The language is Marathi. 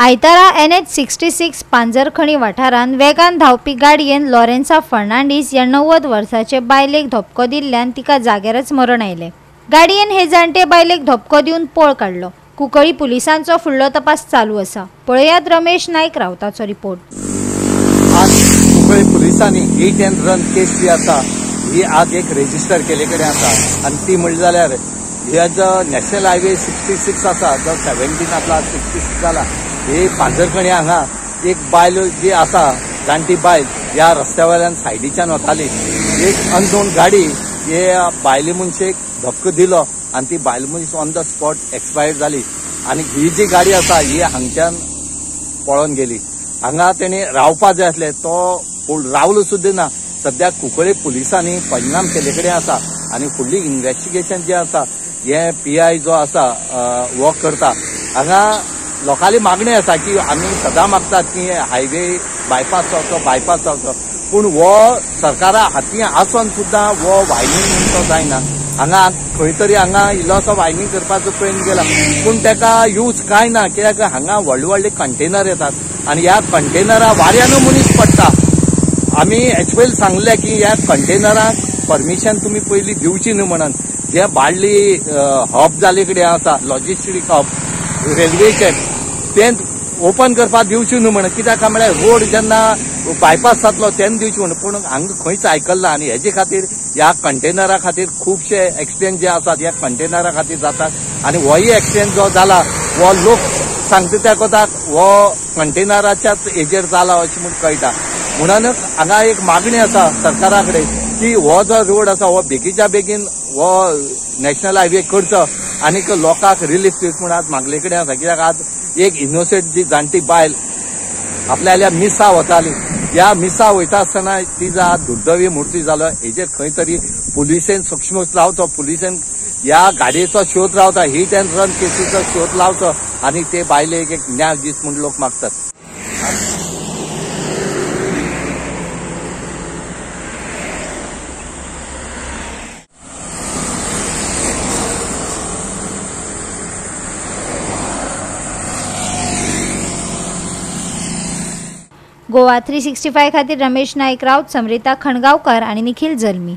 आयतारा NH-66 पांजरखणी वाठारांत वेगान धांवपी गाडयेन लॉरेन्सा फर्नांडीस ह्या 90 वर्साचे बायलेक धपको दिल्ल्यान तिका जाग्यारच मरण आयलें। गाडयेन हे जाणटे बायलेक धपको दिवन पळ काडलो। कुंकळ्ळी पुलिसांचो फुडलो तपास चालू आसा। पळयात रमेश नाईक रावताचो रिपोर्ट। आज कुंकळ्ळी पुलिसांनी हिट एंड रन केस जी आसा ही आज एक रेजिस्टर केले कडेन आसा आनी ती म्हणली जाल्यार ह्या जो नॅशनल हायवे 66 आसा जो 17तला 66 जाला हे पांजरखणी हांगा एक बायल जी आसा जाणटी बायल ह्या रस्त्यावयल्यान सायडीच्यान वताली। एक अननोन गाडी हे बायले मनशेक धक्को दिलो आनी ती बायल मनीस ऑन द स्पॉट एक्सपायर जाली आनी ही जी गाडी आसा ही हांगच्यान पळोवन गेली। हांगा तेणी रावपा जाय आसले तो रावलो सुद्दां ना। सद्याक कुंकळ्ळी पुलिसांनी पंचनाम केले कडेन आसा आनी फुडली इन्व्हेस्टिगेशन जे आसा हे PI जो आसा वो करता। हांगा लोकांली मागणी आसा की आमी सदां मागतात की हायवे बायपास जावचो पूण वो सरकारा हाती आसून सुद्दां वो वायनींग म्हणचो जायना। हांगा खंय तरी हांगा इल्लोसो वायनींग करपाचो प्रयत्न केला पूण तेका यूज कांय ना कित्याक हांगा व्हडले व्हडले कंटेनर येतात आनी ह्या कंटेनरा वाऱ्यान मनीस पडटा। आमी HPL सांगले की ह्या कंटेनराक परमिशन तुमी पयलीं दिवची न्हू म्हणून। जे बाळ्ळी हब जाले कडेन आसा लॉजिस्टीक हब रेल्वेचे ते ओपन करपाक दिवची न्हू म्हणून कित्याक म्हळ्यार रोड जेन्ना बायपास जातलो तेन्ना दिवची म्हणून पूण हांगा खंयच आयकल्ला आनी हेजे खातीर ह्या कंटेनरा खातीर खुबशे एक्सिडेंट जे आसात ह्या कंटेनरा खातीर जातात आनी होय एक्सिडेंट जो जाला वो लोक सांगता त्या कोताक वो कंटेनराच्याच हेजेर जाला अशें म्हूण कळटा। म्हणूनच हांगा एक मागणी आसा सरकारा कडेन की हो जो रोड आसा हो बेगीच्या बेगीन हो नॅशनल हायवे करचो आनीक लोकांक रिलीफ दिवचो म्हूण आज मागले कडेन आसा। कित्याक आज एक इनोसेंट जी जाणटी बायल आपल्याल्या मिसा वताली ह्या मिसा वयता आसतना तिचा दुर्दैवी मृत्यू जालो। हेजेर खंय तरी पुलिसेन सूक्ष्म लावचो, पुलिसेन ह्या गाडयेचो शोध रावता, हिट एंड रन केसीचो शोध लावचो आनी ते बायलेक एक न्याय दीस म्हूण लोक मागतात। गोवा 365 खातीर रमेश नाईक रावत, समरिता खणगांवकर आनी निखिल जल्मी।